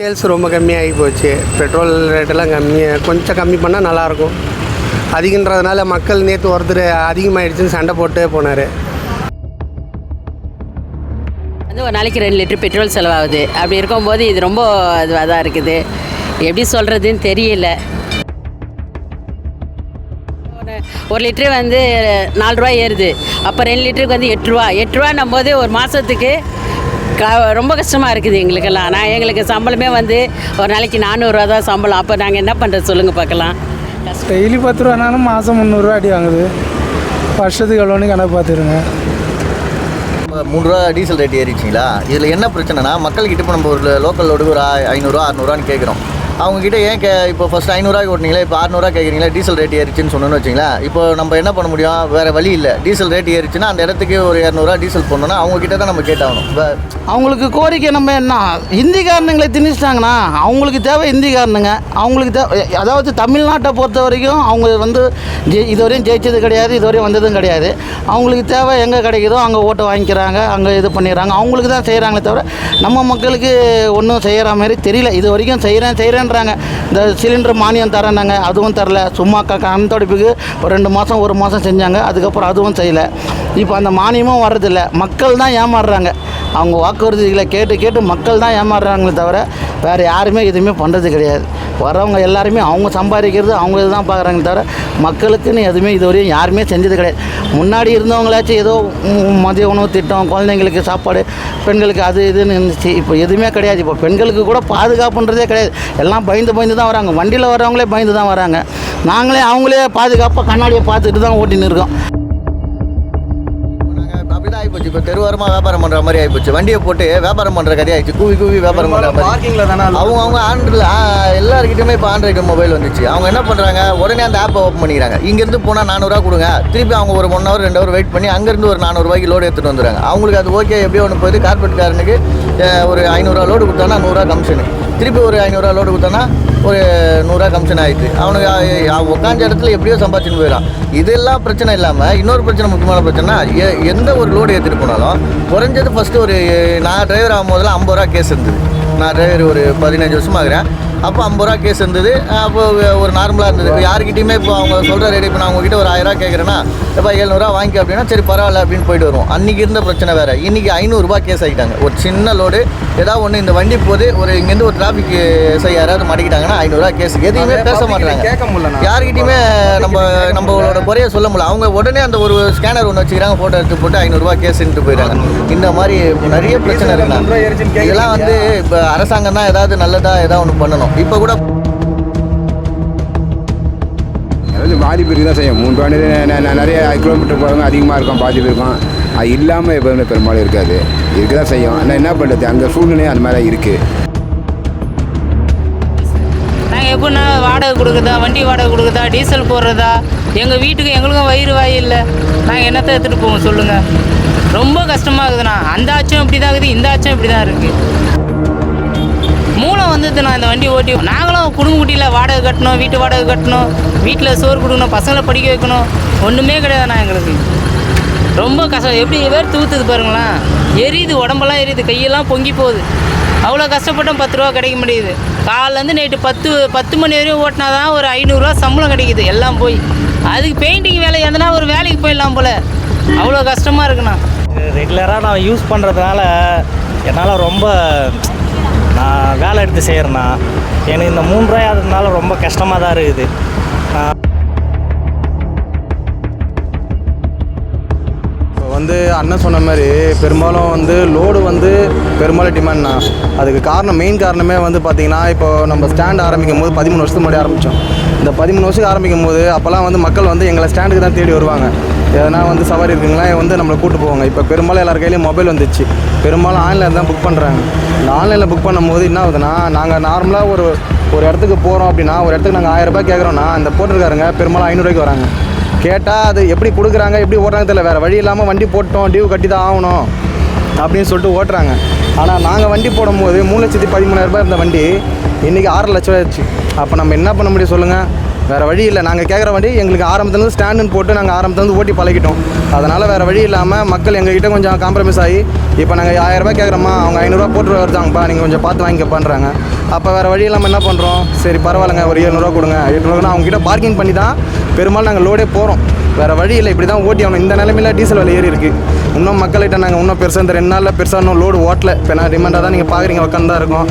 Sales ரொம்ப கம்மியாகி போச்சு. Petrol ரேட்டெல்லாம் கொஞ்சம் கம்மி பண்ணால் நல்லாயிருக்கும். அதிகன்றதுனால மக்கள் நேற்று ஒருத்தர் அதிகமாகிடுச்சின்னு சண்டை போட்டு போனார். வந்து ஒரு நாளைக்கு 2 லிட்டர் பெட்ரோல் செலவாகுது. அப்படி இருக்கும்போது இது ரொம்ப இதுவாக தான் இருக்குது. எப்படி சொல்கிறதுன்னு தெரியல. ஒரு லிட்டரு வந்து 4 ரூபா ஏறுது. அப்போ 2 லிட்டருக்கு வந்து 8 ரூபா. 8 ரூபான்னும் போது ஒரு மாதத்துக்கு ரொம்ப கஷ்டமாக இருக்குது எங்களுக்கெல்லாம். எங்களுக்கு சம்பளமே வந்து ஒரு நாளைக்கு 400 ரூபா தான் சம்பளம். அப்போ நாங்கள் என்ன பண்ணுறது சொல்லுங்கள் பார்க்கலாம். டெய்லி 10 ரூபானாலும் மாதம் 300 ரூபா அடி வாங்குது. வருஷத்துக்கு எவ்வளோன்னு கணக்கு பார்த்துருங்க. 3 ரூபா டீசல் ரேட் ஏறிச்சிங்களா? இதில் என்ன பிரச்சனைனா, மக்கள்கிட்ட இப்போ நம்ம ஒரு லோக்கல் லோடு ஒரு 500 600 கேட்குறோம். அவங்ககிட்ட ஏன் இப்போ ஃபஸ்ட் 500 ஓட்டினீங்களா, இப்போ 600 கேட்குறீங்களா, டீசல் ரேட் ஏறிச்சுன்னு சொன்னோன்னு வச்சிங்களேன். இப்போ நம்ம என்ன பண்ண முடியும்? வேறு வழி இல்லை. டீசல் ரேட் ஏறிச்சுன்னா அந்த இடத்துக்கு ஒரு 200 டீசல் போடணுன்னா அவங்ககிட்ட தான் நம்ம கேட்டாகணும். அவங்களுக்கு கோரிக்கை நம்ம என்ன, இந்திக்காரனுங்களை திணிச்சிட்டாங்கன்னா அவங்களுக்கு தேவை இந்திக்காரனுங்க. அவங்களுக்கு தேவை, அதாவது தமிழ்நாட்டை பொறுத்த வரைக்கும் அவங்க வந்து இதுவரையும் ஜெயிச்சது கிடையாது, இதுவரையும் வந்ததும் கிடையாது. அவங்களுக்கு தேவை எங்கே கிடைக்குதோ அங்கே ஓட்டை வாங்கிக்கிறாங்க, அங்கே இது பண்ணிடுறாங்க. அவங்களுக்கு தான் செய்கிறாங்களே தவிர நம்ம மக்களுக்கு ஒன்றும் செய்கிற மாதிரி தெரியல. இது வரைக்கும் செய்கிறேன்றாங்க. இந்த சிலிண்டர் மானியம் தரேன்னாங்க, அதுவும் தரல. சும்மா கணத்தொடைப்புக்கு ஒரு 2 மாதம் 1 மாதம் செஞ்சாங்க, அதுக்கப்புறம் அதுவும் செய்யலை. இப்போ அந்த மானியமும் வர்றதில்லை. மக்கள் தான் ஏமாறுறாங்க. அவங்க வாக்குறுதிகளை கேட்டு மக்கள் தான் ஏமாறுறாங்களே தவிர வேறு யாருமே எதுவுமே பண்ணுறது கிடையாது. வரவங்க எல்லாருமே அவங்க சம்பாதிக்கிறது அவங்க இதுதான் பார்க்குறாங்க தவிர மக்களுக்குன்னு எதுவுமே இதுவரையும் யாருமே செஞ்சது கிடையாது. முன்னாடி இருந்தவங்களாச்சும் ஏதோ மதிய உணவு திட்டம், குழந்தைங்களுக்கு சாப்பாடு, பெண்களுக்கு அது இதுன்னு இருந்துச்சு. இப்போ எதுவுமே கிடையாது. இப்போ பெண்களுக்கு கூட பாதுகாப்புன்றதே கிடையாது. எல்லாம் பயந்து தான் வராங்க. வண்டியில் வரவங்களே பயந்து தான் வராங்க. அவங்களே பாதுகாப்பாக கண்ணாடியை பார்த்துட்டு தான் ஓட்டின்னு இருக்கோம். அப்படிதான் ஆகிப்போச்சு. இப்போ தெருவாரமாக வியாபாரம் பண்ணுற மாதிரி ஆகிப்போச்சு. வண்டியை போட்டு வியாபாரம் பண்ணுற கதையாக ஆயிடுச்சு. கூவி வியாபாரம் பண்ணுற மாதிரி. பார்க்கிங்கில் தானே அவங்க ஆண்ட்ரில் எல்லாருக்கிட்டையுமே இப்போ ஆண்ட்ராய்டு மொபைல் வந்துச்சு. அவங்க என்ன பண்ணுறாங்க, உடனே அந்த ஆப்பை ஓப்பன் பண்ணிக்கிறாங்க. இங்கேருந்து போனால் 400 ரூபா கொடுங்க, திருப்பி அவங்க ஒரு 1 ஹவர் 2 ஹவர் வெயிட் பண்ணி அங்கேருந்து ஒரு 400 ரூபாய்க்கு லோடு எடுத்துகிட்டு வந்துடுறாங்க. அவங்களுக்கு அது ஓகே. எப்படியோ ஒன்று போயிது. கார்பரேட்காரனுக்கு ஒரு 500 ரூபா லோடு கொடுத்தானா 100 ரூபா கமிஷனு, திருப்பி ஒரு 500 ரூபா லோடு கொடுத்தானா ஒரு 100 ரூபா கமிஷன் ஆகிடுது. அவனுக்கு உட்காந்த இடத்துல எப்படியோ சம்பாதிச்சுன்னு போயிடறான். இதெல்லாம் பிரச்சனை இல்லாமல் இன்னொரு பிரச்சனை, முக்கியமான பிரச்சனை, எந்த ஒரு லோடு எடுத்துகிட்டு போனாலும் குறைஞ்சது ஃபஸ்ட்டு நான் டிரைவர் ஆகும்போதெல்லாம் 50 ரூபா கேஸ் இருந்தது. நான் டிரைவர் ஒரு 15 வருஷமாக இருக்கிறேன். அப்போ 50 ரூபா கேஸ் இருந்தது. அப்போ ஒரு நார்மலாக இருந்தது. இப்போ யாருக்கிட்டையுமே இப்போ அவங்க சொல்கிற ரேட், இப்போ நான் உங்ககிட்ட ஒரு 1000 ரூபா கேட்குறேன்னா, இப்போ 700 ரூபா வாங்கி அப்படின்னா சரி பரவாயில்ல அப்படின்னு போயிட்டு வருவோம். அன்றைக்கி இருந்த பிரச்சனை வேறு. இன்றைக்கி 500 ரூபா கேஸ் ஆகிட்டாங்க. ஒரு சின்ன லோடு ஏதாவது ஒன்று இந்த வண்டி போது இங்கேருந்து ஒரு டிராஃபிக் யாராவது மாட்டிக்கிட்டாங்கன்னா 500 ரூபா கேஸ். எதுவுமே பேச மாட்டாங்க. யாருக்கிட்டையுமே நம்மளோட குறைய சொல்ல முடியல. அவங்க உடனே அந்த ஒரு ஸ்கேனர் ஒன்று வச்சுக்கிறாங்க, ஃபோட்டோ எடுத்து போட்டு 500 ரூபா கேஸுன்ட்டு போயிடுறாங்க. இந்த மாதிரி நிறைய பிரச்சனை இருக்குண்ணா. இதெல்லாம் வந்து இப்போ அரசாங்கம் தான் ஏதாவது நல்லதாக ஏதாவது ஒன்று பண்ணணும். இப்போ கூட அதாவது பாதிப்பு தான் செய்யும். 3 ரூபா நிறைய கிலோமீட்டர் போகிறவங்க அதிகமாக இருக்கும், பாதிப்பு இருக்கும். அது இல்லாமல் எப்போதுமே பெரும்பாலும் இருக்காது. இருக்க தான் செய்யும். ஆனால் என்ன பண்ணுறது, அந்த சூழ்நிலை அந்த மாதிரி இருக்குது. நாங்கள் எப்படின்னா வாடகை கொடுக்குறதா, வண்டி வாடகை கொடுக்குறதா, டீசல் போடுறதா, எங்கள் வீட்டுக்கு எங்களுக்கும் வயிறு வாய் இல்லை. நாங்கள் என்னத்தை எடுத்துகிட்டு போவோம் சொல்லுங்கள். ரொம்ப கஷ்டமாக இருக்குதுண்ணா. அந்த ஆச்சும் இப்படி தான் இருக்குது, இந்த ஆச்சும் இப்படி தான் இருக்குது. மூலம் வந்தது நான் இந்த வண்டி ஓட்டி. நாங்களும் குடும்ப குட்டியில் வாடகை கட்டணும், வீட்டு வாடகை கட்டணும், வீட்டில் சோறு கொடுக்கணும், பசங்களை படிக்க வைக்கணும். ஒன்றுமே கிடையாதுண்ணா எங்களுக்கு. ரொம்ப கஷ்டம். எப்படி பேர் தூத்துது பாருங்களேன். எரியுது, உடம்பெல்லாம் எரியுது, கையெல்லாம் பொங்கி போகுது. அவ்வளோ கஷ்டப்பட்டோம். 10 ரூபா கிடைக்க முடியுது. காலைலேருந்து நைட்டு 10 மணி வரையும் ஓட்டினா தான் ஒரு 500 ரூபா சம்பளம் கிடைக்குது. எல்லாம் போய் அதுக்கு பெயிண்டிங் வேலை எதனா ஒரு வேலைக்கு போயிடலாம் போல். அவ்வளோ கஷ்டமாக இருக்குண்ணா. ரெகுலராக நான் யூஸ் பண்ணுறதுனால என்னால் ரொம்ப நான் வேலை எடுத்து செய்கிறேன்னா எனக்கு இந்த 3 ரூபாய் ஆகிறதுனால ரொம்ப கஷ்டமாக தான் இருக்குது. இப்போ வந்து அண்ணன் சொன்ன மாதிரி பெரும்பாலும் லோடு பெரும்பாலும் டிமாண்ட்னா அதுக்கு மெயின் காரணமே பார்த்திங்கன்னா, இப்போ நம்ம ஸ்டாண்ட் ஆரம்பிக்கும் போது 13 வருஷத்துக்கு முன்னாடி ஆரம்பித்தோம். இந்த 13 வருஷத்துக்கு ஆரம்பிக்கும் போது அப்போல்லாம் மக்கள் எங்களை ஸ்டாண்டுக்கு தான் தேடி வருவாங்க. எதனா சவாரி இருக்குங்களா நம்மளை கூப்பிட்டு போவாங்க. இப்போ பெரும்பாலும் எல்லார் கையிலையும் மொபைல் வந்துச்சு. பெரும்பாலும் ஆன்லைனில் தான் புக் பண்ணுறாங்க. இந்த ஆன்லைனில் புக் பண்ணும்போது என்ன ஆகுதுன்னா, நாங்கள் நார்மலாக ஒரு இடத்துக்கு போகிறோம் அப்படின்னா, ஒரு இடத்துக்கு நாங்கள் 1000 ரூபாய் கேட்குறோன்னா, அந்த போட்டிருக்காருங்க பெரும்பாலும் 500 ரூபாய்க்கு வராங்க. கேட்டால் அது எப்படி கொடுக்குறாங்க, எப்படி ஓட்டுறாங்க தெரியல. வேறு வழி இல்லாமல் வண்டி போட்டோம், டியூ கட்டி தான் ஆகணும் அப்படின்னு சொல்லிட்டு ஓட்டுறாங்க. ஆனால் நாங்கள் வண்டி போடும்போது 3,13,000 ரூபாய் இருந்த வண்டி இன்றைக்கி 6 லட்ச ரூபா ஆச்சு. அப்போ நம்ம என்ன பண்ண முடியும் சொல்லுங்கள்? வேறு வழி இல்லை. நாங்கள் கேட்குற வண்டி எங்களுக்கு ஆரம்பத்துலேருந்து ஸ்டாண்டுன்னு போட்டு நாங்கள் ஆரம்பத்துலேருந்து ஓட்டி பழகிட்டோம். அதனால் வேறு வழி இல்லாமல் மக்கள் எங்ககிட்ட கொஞ்சம் காம்ப்ரமைஸ் ஆகி இப்போ நாங்கள் 1000 ரூபாய் கேட்குறோமா, அவங்க 500 போட்டு வருதாங்கப்பா, நீங்கள் கொஞ்சம் பார்த்து வாங்கிக்கப்பான்றாங்க. அப்போ வேறு வழி இல்லாமல் என்ன பண்ணுறோம், சரி பரவாயில்லைங்க ஒரு 700 கொடுங்க, 800 அவங்ககிட்ட பார்க்கிங் பண்ணி தான் பெரும்பாலும் நாங்கள் லோடே போகிறோம். வேறு வழி இல்லை, இப்படி தான் ஓட்டி ஆகணும். இந்த நிலைமையில் டீசல் விலை ஏறி இருக்குது. இன்னும் மக்கள்கிட்ட நாங்கள் இன்னும் பெருசாக இந்த 2 நாளில் பெருசாக இன்னும் லோடு ஓட்டலை. இப்போ நான் டிமாண்டாக தான் நீங்கள் பார்க்குறீங்க உட்காந்து தான் இருக்கோம்.